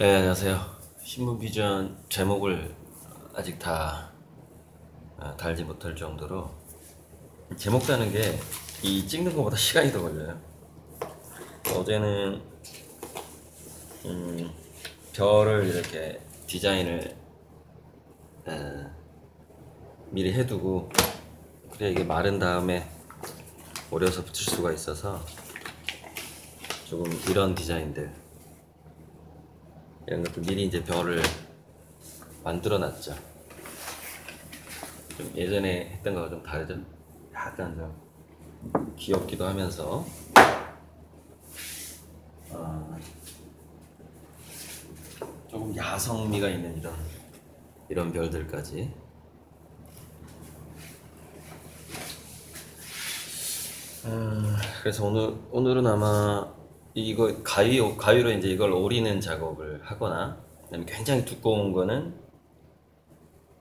네, 안녕하세요. 신문 비전 제목을 아직 다 달지 못할 정도로 제목 다는 게 이 찍는 것보다 시간이 더 걸려요. 어제는 별을 이렇게 디자인을 미리 해두고 그래 이게 마른 다음에 오려서 붙일 수가 있어서 조금 이런 디자인들 이런 것도 미리 이제 별을 만들어 놨죠. 좀 예전에 했던 거와 좀 다르죠? 약간 좀 귀엽기도 하면서 조금 야성미가 있는 이런 별들까지. 그래서 오늘은 아마 이거 가위로 이제 이걸 오리는 작업을 하거나, 그다음에 굉장히 두꺼운 거는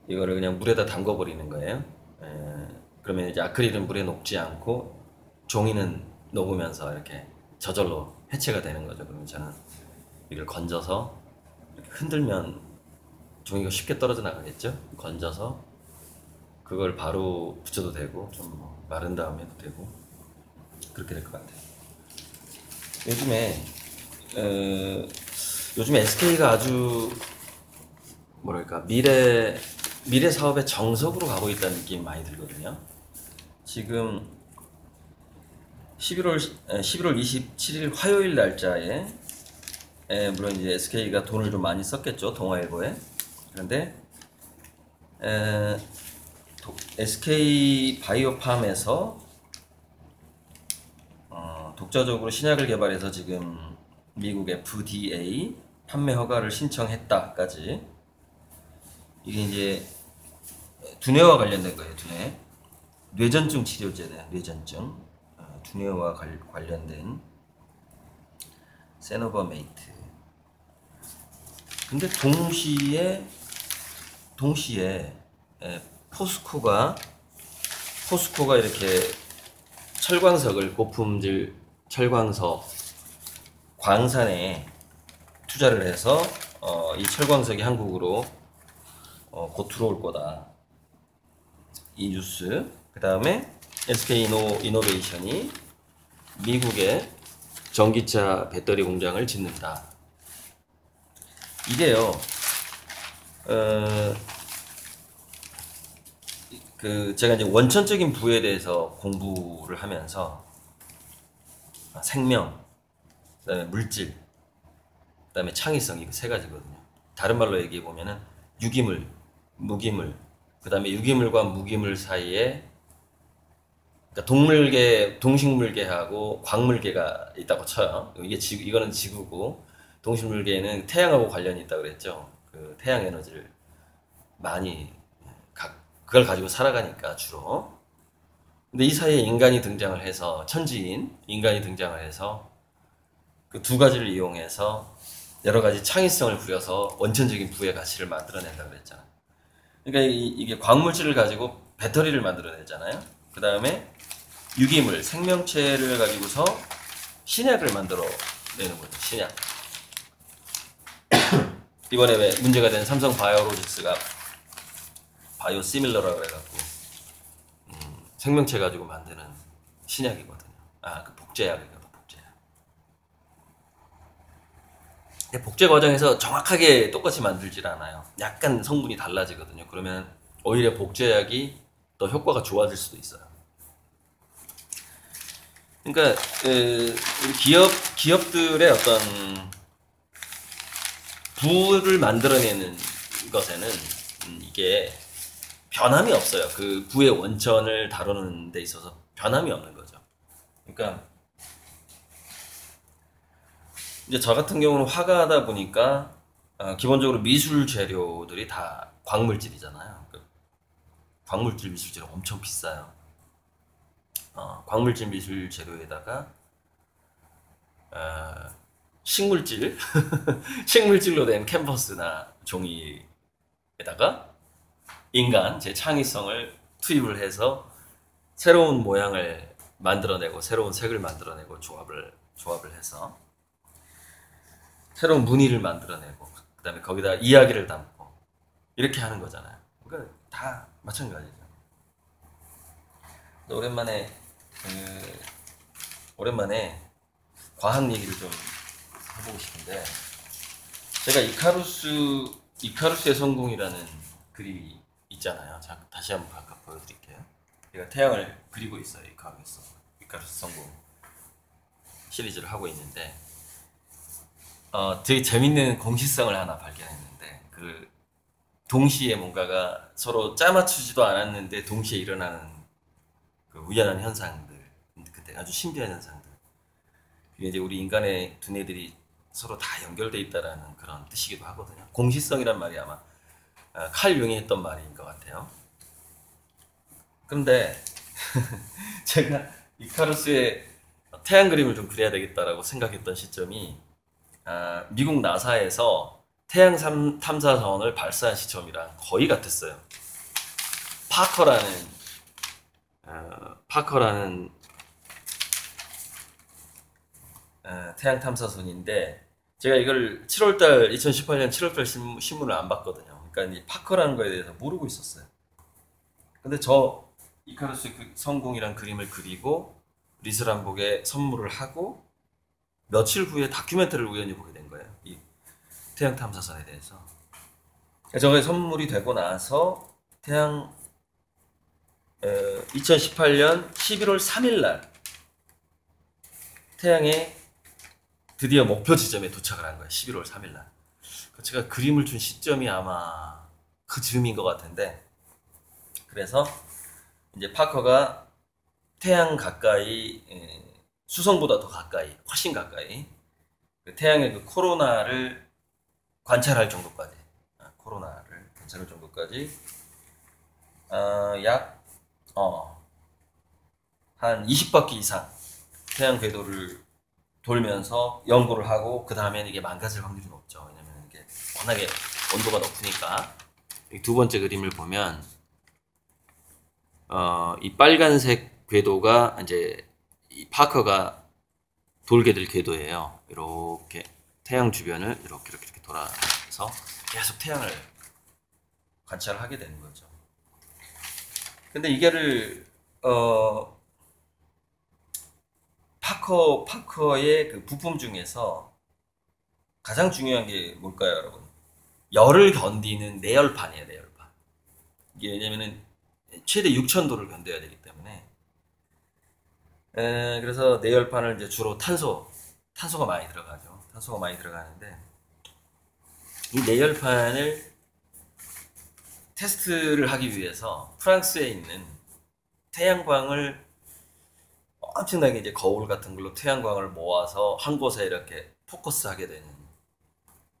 이거를 그냥 물에다 담궈 버리는 거예요. 그러면 이제 아크릴은 물에 녹지 않고 종이는 녹으면서 이렇게 저절로 해체가 되는 거죠. 그러면 저는 이걸 건져서 이렇게 흔들면 종이가 쉽게 떨어져 나가겠죠. 건져서 그걸 바로 붙여도 되고 좀 마른 다음에 해도 되고 그렇게 될 것 같아요. 요즘에 요즘에 SK가 아주 뭐랄까 미래 사업의 정석으로 가고 있다는 느낌이 많이 들거든요. 지금 11월 27일 화요일 날짜에 물론 이제 SK가 돈을 좀 많이 썼겠죠, 동아일보에. 그런데 SK 바이오팜에서 독자적으로 신약을 개발해서 지금 미국 FDA 판매 허가를 신청했다까지. 이게 이제 두뇌와 관련된 거예요. 두뇌 뇌전증 치료제네. 뇌전증 두뇌와 관련된 세노버메이트. 근데 동시에 포스코가 이렇게 철광석을 고품질 철광석 광산에 투자를 해서 이 철광석이 한국으로 곧 들어올 거다. 이 뉴스. 그 다음에 SK 이노베이션이 미국에 전기차 배터리 공장을 짓는다. 이게요. 제가 이제 원천적인 부에 대해서 공부를 하면서 생명, 그다음에 물질, 그다음에 창의성, 이거 세 가지거든요. 다른 말로 얘기해 보면은 유기물, 무기물, 그다음에 유기물과 무기물 사이에, 그러니까 동물계, 동식물계하고 광물계가 있다고 쳐요. 이거는 지구고, 동식물계는 태양하고 관련이 있다고 그랬죠. 그 태양 에너지를 많이 그걸 가지고 살아가니까 주로. 근데 이 사이에 인간이 등장을 해서, 천지인 인간이 등장을 해서 그 두 가지를 이용해서 여러 가지 창의성을 부려서 원천적인 부의 가치를 만들어낸다 그랬잖아. 그러니까 이게 광물질을 가지고 배터리를 만들어내잖아요. 그 다음에 유기물, 생명체를 가지고서 신약을 만들어내는 거죠. 신약. 이번에 왜 문제가 된 삼성 바이오로직스가 바이오시밀러라고 해갖고 생명체 가지고 만드는 신약이거든요. 그 복제약이거든, 복제약. 근데 복제 과정에서 정확하게 똑같이 만들질 않아요. 약간 성분이 달라지거든요. 그러면 오히려 복제약이 더 효과가 좋아질 수도 있어요. 그러니까 기업들의 어떤 부를 만들어내는 것에는 이게 변함이 없어요. 그 부의 원천을 다루는 데 있어서 변함이 없는 거죠. 그러니까 이제 저 같은 경우는 화가하다 보니까 기본적으로 미술 재료들이 다 광물질이잖아요. 광물질 미술 재료 엄청 비싸요. 광물질 미술 재료에다가 식물질 식물질로 된 캔버스나 종이에다가 제 창의성을 투입을 해서 새로운 모양을 만들어내고 새로운 색을 만들어내고 조합을 해서 새로운 무늬를 만들어내고 그다음에 거기다 이야기를 담고 이렇게 하는 거잖아요. 그러니까 다 마찬가지죠. 오랜만에 과학 얘기를 좀 해보고 싶은데, 제가 이카루스의 성공이라는 글이 있잖아요. 자, 다시 한번 각각 보여드릴게요. 제가 태양을 그리고 있어요. 이카루스 성공 시리즈를 하고 있는데, 되게 재밌는 공식성을 하나 발견했는데, 그 동시에 뭔가가 서로 짜맞추지도 않았는데 동시에 일어나는 그 우연한 현상들, 그때 아주 신비한 현상들. 그게 이제 우리 인간의 두뇌들이 서로 다 연결돼 있다라는 그런 뜻이기도 하거든요. 공시성이란 말이 아마 칼 융이 했던 말인 것 같아요. 그런데 제가 이카루스의 태양 그림을 좀 그려야 되겠다라고 생각했던 시점이 미국 나사에서 태양 탐사선을 발사한 시점이랑 거의 같았어요. 파커라는 태양 탐사선인데, 제가 이걸 2018년 7월달 신문을 안 봤거든요. 그러니까 이 파커라는 거에 대해서 모르고 있었어요. 근데 저 이카루스 성공이란 그림을 그리고 리스람복에 선물을 하고 며칠 후에 다큐멘터리를 우연히 보게 된 거예요. 이 태양 탐사선에 대해서. 저게 선물이 되고 나서 2018년 11월 3일 날 태양의 드디어 목표 지점에 도착을 한 거예요. 11월 3일 날. 제가 그림을 준 시점이 아마 그 즈음인 것 같은데, 그래서 이제 파커가 태양 가까이, 수성보다 더 가까이, 훨씬 가까이 태양의 그 코로나를 관찰할 정도까지, 한 20바퀴 이상 태양 궤도를 돌면서 연구를 하고, 그 다음에는 이게 망가질 확률이 높죠. 왜냐면 이게 워낙에 온도가 높으니까. 이 두 번째 그림을 보면, 이 빨간색 궤도가 이제 이 파커가 돌게 될 궤도예요. 이렇게 태양 주변을 이렇게 돌아서 계속 태양을 관찰하게 되는 거죠. 근데 이게를 파커의 그 부품 중에서 가장 중요한 게 뭘까요, 여러분? 열을 견디는 내열판이에요, 내열판. 이게 왜냐면은 최대 6000도를 견뎌야 되기 때문에. 그래서 내열판을 이제 주로 탄소가 많이 들어가죠. 탄소가 많이 들어가는데, 이 내열판을 테스트를 하기 위해서 프랑스에 있는 태양광을 엄청나게 이제 거울 같은 걸로 태양광을 모아서 한 곳에 이렇게 포커스하게 되는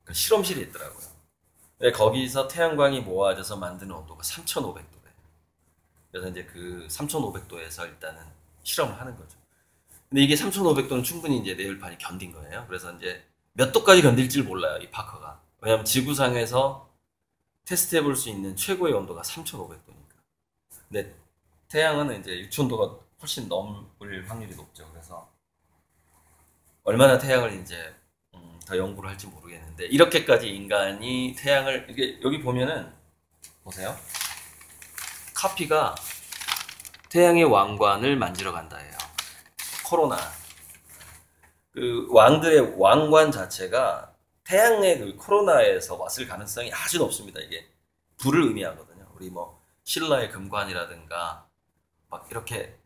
그 실험실이 있더라고요. 거기서 태양광이 모아져서 만드는 온도가 3500도래요. 그래서 이제 그 3500도에서 일단은 실험을 하는 거죠. 근데 이게 3500도는 충분히 이제 내열판이 견딘 거예요. 그래서 이제 몇 도까지 견딜지 몰라요, 이 파커가. 왜냐면 지구상에서 테스트해 볼 수 있는 최고의 온도가 3500도니까. 근데 태양은 이제 6000도가 훨씬 넘을 확률이 높죠. 그래서 얼마나 태양을 이제 더 연구를 할지 모르겠는데, 이렇게까지 인간이 태양을, 이게 여기 보면은 보세요. 카피가 태양의 왕관을 만지러 간다예요. 코로나. 그 왕들의 왕관 자체가 태양의 그 코로나에서 왔을 가능성이 아주 높습니다. 이게 불을 의미하거든요. 우리 뭐 신라의 금관이라든가 막 이렇게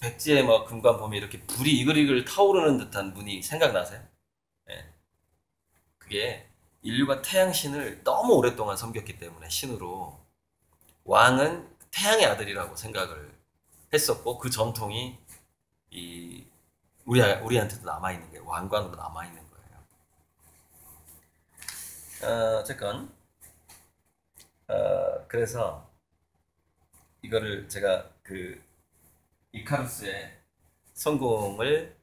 백제의 뭐 금관 보면 이렇게 불이 이글이글 타오르는 듯한 문이 생각나세요? 예. 그게 인류가 태양신을 너무 오랫동안 섬겼기 때문에 신으로 왕은 태양의 아들이라고 생각을 했었고, 그 전통이 우리한테도 남아있는 게 왕관으로 남아있는 거예요. 어쨌건 그래서 이거를 제가 그 이카루스의 성공을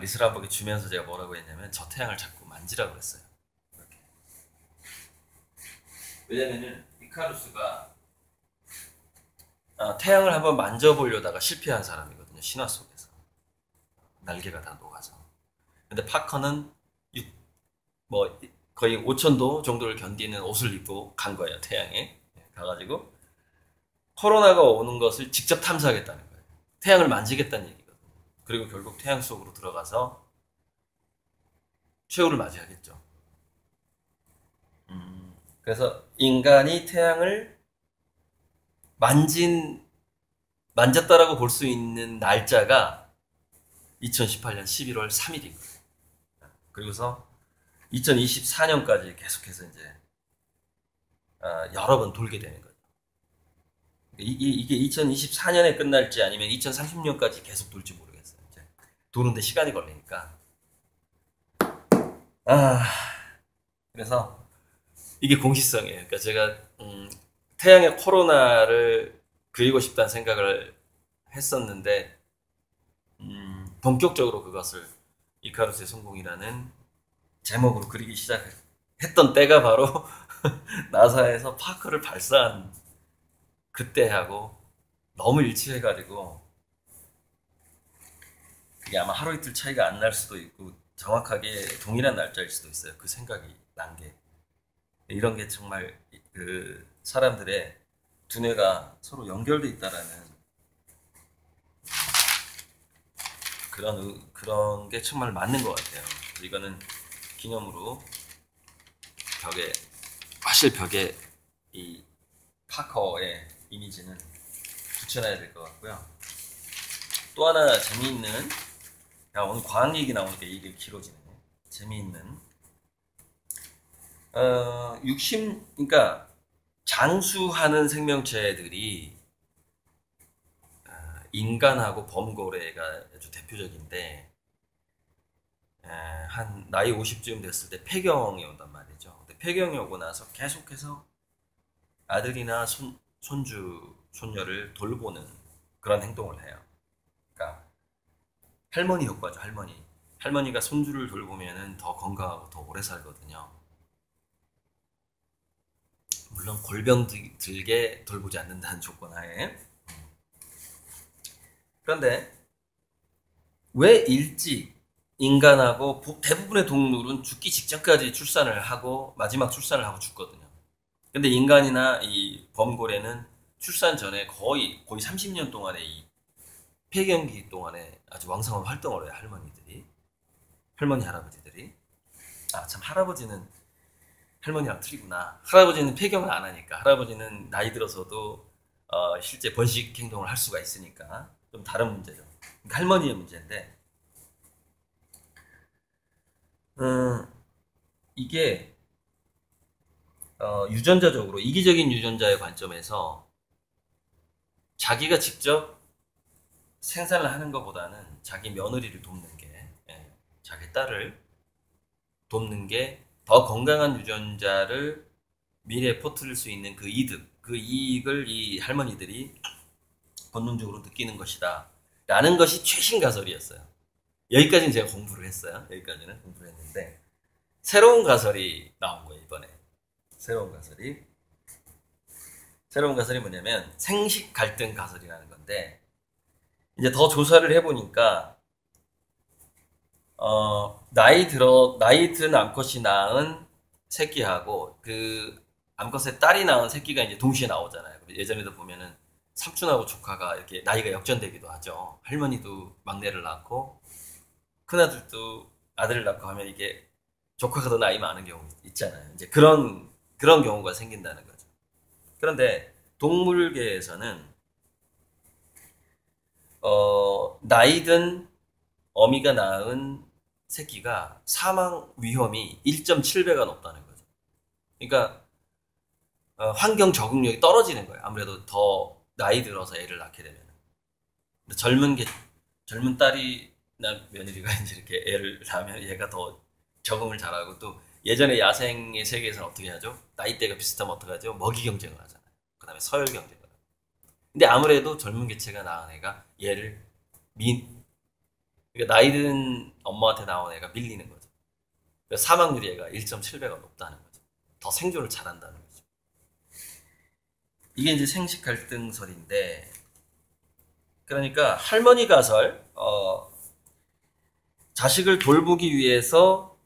리스람복에 주면서 제가 뭐라고 했냐면, 저 태양을 자꾸 만지라고 그랬어요. 이렇게. 왜냐면은 이카루스가 태양을 한번 만져보려다가 실패한 사람이거든요. 신화 속에서 날개가 다 녹아서. 근데 파커는 뭐 거의 5,000도 정도를 견디는 옷을 입고 간 거예요. 태양에 가가지고 코로나가 오는 것을 직접 탐사하겠다는 거예요. 태양을 만지겠다는 얘기거든요. 그리고 결국 태양 속으로 들어가서 최후를 맞이하겠죠. 그래서 인간이 태양을 만졌다라고 볼 수 있는 날짜가 2018년 11월 3일인 거예요. 그리고서 2024년까지 계속해서 이제 여러 번 돌게 되는 거죠. 이게 2024년에 끝날지 아니면 2030년까지 계속 돌지 모르겠어요. 이제 도는데 시간이 걸리니까. 그래서 이게 공시성이에요. 그러니까 제가 태양의 코로나를 그리고 싶다는 생각을 했었는데 본격적으로 그것을 이카루스의 성공이라는 제목으로 그리기 시작했던 때가 바로 나사에서 파커를 발사한 그때하고 너무 일치해가지고 그게 아마 하루 이틀 차이가 안 날 수도 있고 정확하게 동일한 날짜일 수도 있어요. 그 생각이 난 게. 이런 게 정말 그 사람들의 두뇌가 서로 연결돼 있다라는 그런 게 정말 맞는 것 같아요. 이거는 기념으로 벽에 이 파커의 이미지는 붙여놔야 될 것 같고요. 또 하나 재미있는, 오늘 과학 얘기 나오니까 이게 길어지네. 재미있는, 그러니까 장수하는 생명체들이 인간하고 범고래가 아주 대표적인데, 한 나이 50쯤 됐을 때 폐경이 온단 말이죠. 근데 폐경이 오고 나서 계속해서 아들이나 손주, 손녀를 돌보는 그런 행동을 해요. 그러니까 할머니 효과죠. 할머니가 손주를 돌보면은 더 건강하고 더 오래 살거든요. 물론 골병 들게 돌보지 않는다는 조건 하에. 그런데 왜 일찍 인간하고 대부분의 동물은 죽기 직전까지 출산을 하고 마지막 출산을 하고 죽거든요. 근데 인간이나 이 범고래는 출산 전에 거의 30년 동안의 이 폐경기 동안에 아주 왕성한 활동을 해요. 할아버지들이. 참 할아버지는 할머니랑 틀리구나. 할아버지는 폐경을 안 하니까. 할아버지는 나이 들어서도 실제 번식 행동을 할 수가 있으니까 좀 다른 문제죠. 그러니까 할머니의 문제인데 이게 유전자적으로 이기적인 유전자의 관점에서 자기가 직접 생산을 하는 것보다는 자기 며느리를 돕는 게, 자기 딸을 돕는 게 더 건강한 유전자를 미래에 퍼뜨릴 수 있는 그 이익을 이 할머니들이 본능적으로 느끼는 것이다 라는 것이 최신 가설이었어요. 여기까지는 제가 공부를 했어요. 여기까지는 공부를 했는데 새로운 가설이 나온 거예요. 이번에 새로운 가설이 뭐냐면 생식 갈등 가설이라는 건데, 이제 더 조사를 해보니까 나이 든 암컷이 낳은 새끼하고 그 암컷의 딸이 낳은 새끼가 이제 동시에 나오잖아요. 예전에도 보면은 삼촌하고 조카가 이렇게 나이가 역전되기도 하죠. 할머니도 막내를 낳고 큰아들도 아들을 낳고 하면 이게 조카가 더 나이 많은 경우 있잖아요. 이제 그런 경우가 생긴다는 거죠. 그런데 동물계에서는 나이든 어미가 낳은 새끼가 사망 위험이 1.7배가 높다는 거죠. 그러니까 환경 적응력이 떨어지는 거예요. 아무래도 더 나이 들어서 애를 낳게 되면. 젊은 딸이나 며느리가 이제 이렇게 애를 낳으면 얘가 더 적응을 잘하고, 또 예전에 야생의 세계에서는 어떻게 하죠? 나이대가 비슷하면 어떻게 하죠? 먹이 경쟁을 하잖아요. 그 다음에 서열 경쟁을 하죠. 근데 아무래도 젊은 개체가 낳은 애가 얘를 그러니까 나이 든 엄마한테 나온 애가 밀리는 거죠. 그래서 사망률이 얘가 1.7배가 높다는 거죠. 더 생존을 잘한다는 거죠. 이게 이제 생식 갈등설인데, 그러니까 할머니 가설, 자식을 돌보기 위해서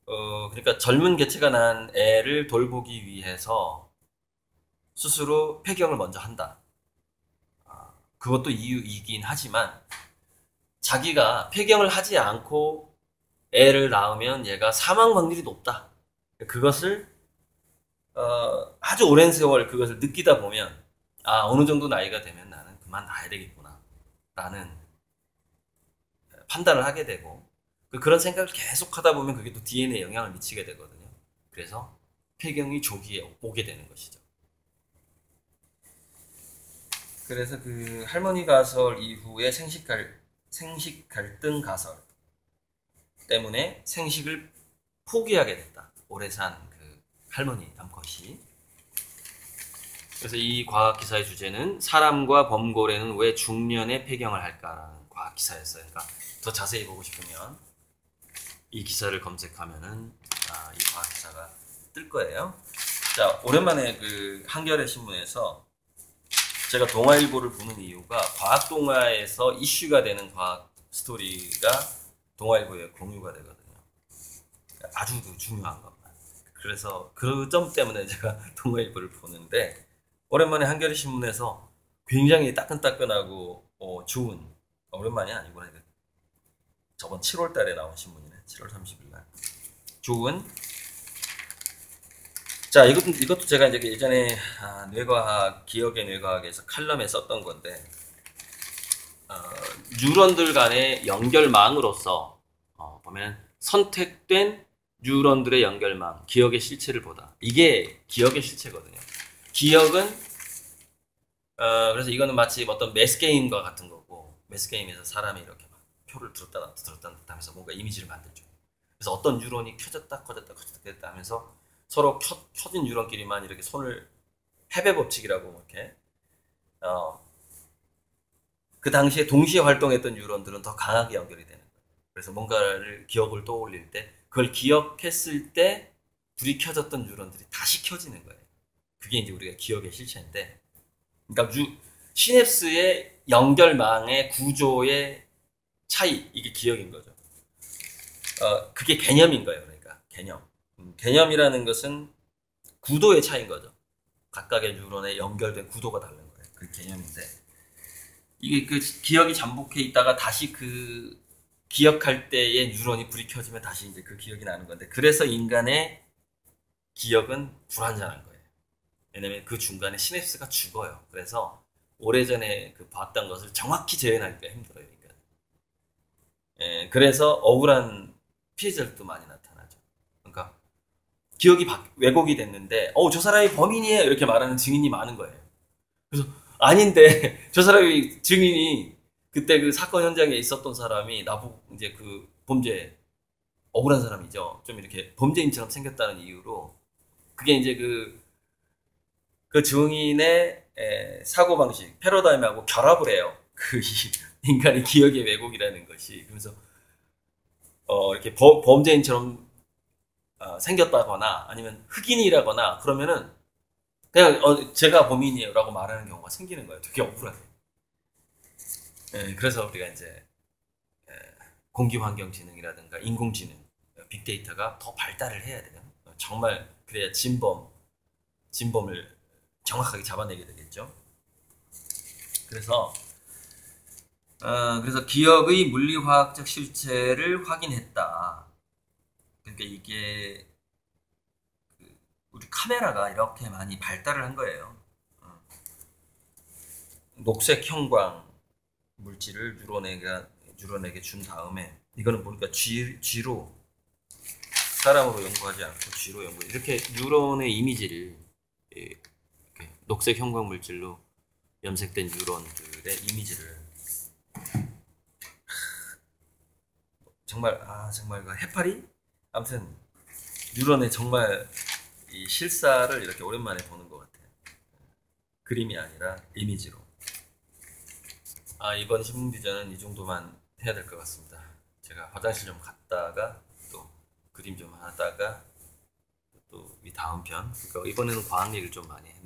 그러니까 젊은 개체가 난 애를 돌보기 위해서 스스로 폐경을 먼저 한다. 그것도 이유이긴 하지만 자기가 폐경을 하지 않고 애를 낳으면 얘가 사망 확률이 높다. 그것을 아주 오랜 세월 그것을 느끼다 보면 어느 정도 나이가 되면 나는 그만 놔야 되겠구나 라는 판단을 하게 되고 그런 생각을 계속 하다 보면 그게 또 DNA에 영향을 미치게 되거든요. 그래서 폐경이 조기에 오게 되는 것이죠. 그래서 그 할머니 가설 이후에 생식 갈등 가설 때문에 생식을 포기하게 됐다. 오래 산 그 할머니 암컷이. 그래서 이 과학 기사의 주제는 사람과 범고래는 왜 중년에 폐경을 할까라는 과학 기사였어요. 그러니까 더 자세히 보고 싶으면 이 기사를 검색하면은 이 과학 기사가 뜰 거예요. 자, 오랜만에 그 한겨레 신문에서 제가 동아일보를 보는 이유가 과학 동화에서 이슈가 되는 과학 스토리가 동아일보에 공유가 되거든요. 아주 중요한 것만. 그래서 그 점 때문에 제가 동아일보를 보는데 오랜만에 한겨레 신문에서 굉장히 따끈따끈하고 좋은 오랜만이 아니구나. 저번 7월 달에 나온 신문이네. 7월 30일 날. 좋은. 자, 이것도 제가 이제 예전에 뇌과학, 기억의 뇌과학에서 칼럼에 썼던 건데, 뉴런들 간의 연결망으로서, 보면 선택된 뉴런들의 연결망, 기억의 실체를 보다. 이게 기억의 실체거든요. 기억은, 그래서 이거는 마치 어떤 매스게임과 같은 거고, 매스게임에서 사람이 이렇게 막 표를 들었다 놨다 하면서 뭔가 이미지를 만들죠. 그래서 어떤 뉴런이 켜졌다 하면서 서로 켜진 뉴런끼리만 이렇게 손을 해배 법칙이라고 이렇게 그 당시에 동시에 활동했던 뉴런들은 더 강하게 연결이 되는 거예요. 그래서 뭔가를 기억을 떠올릴 때 그걸 기억했을 때 불이 켜졌던 뉴런들이 다시 켜지는 거예요. 그게 이제 우리가 기억의 실체인데, 그러니까 시냅스의 연결망의 구조의 차이, 이게 기억인 거죠. 그게 개념인 거예요. 그러니까 개념. 개념이라는 것은 구도의 차이인 거죠. 각각의 뉴런에 연결된 구도가 다른 거예요. 그 개념인데 이게 그 기억이 잠복해 있다가 다시 그 기억할 때의 뉴런이 불이 켜지면 다시 이제 그 기억이 나는 건데, 그래서 인간의 기억은 불완전한 거예요. 왜냐면 그 중간에 시냅스가 죽어요. 그래서 오래전에 그 봤던 것을 정확히 재현하기가 힘들어요. 그러니까. 그래서 억울한 피해자들도 많이 나타나죠. 그러니까 기억이 왜곡이 됐는데 저 사람이 범인이에요 이렇게 말하는 증인이 많은 거예요. 그래서 아닌데 저 사람이 증인이 그때 그 사건 현장에 있었던 사람이 나보고 이제 그 범죄 억울한 사람이죠. 좀 이렇게 범죄인처럼 생겼다는 이유로 그게 이제 그 증인의 사고방식 패러다임하고 결합을 해요. 그 인간의 기억의 왜곡이라는 것이. 그래서 이렇게 범죄인처럼 생겼다거나 아니면 흑인이라거나 그러면은 그냥 제가 범인이에요 라고 말하는 경우가 생기는 거예요. 되게 억울하게. 그래서 우리가 이제 공기환경지능이라든가 인공지능, 빅데이터가 더 발달을 해야 돼요. 정말 그래야 진범을 정확하게 잡아내게 되겠죠. 그래서 기억의 물리화학적 실체를 확인했다. 그러니까 이게 우리 카메라가 이렇게 많이 발달을 한 거예요. 녹색 형광 물질을 뉴런에게 준 다음에 이거는 보니까 G로 사람으로 연구하지 않고 G로 연구. 이렇게 뉴런의 이미지를 이렇게 녹색 형광 물질로 염색된 뉴런들의 이미지를 정말 그 해파리? 아무튼 뉴런의 정말 이 실사를 이렇게 오랜만에 보는 것 같아요. 그림이 아니라 이미지로. 이번 신문 기자는 이 정도만 해야 될 것 같습니다. 제가 화장실 좀 갔다가 또 그림 좀 하다가 또 이 다음 편. 그러니까 이번에는 과학 얘기를 좀 많이 해요.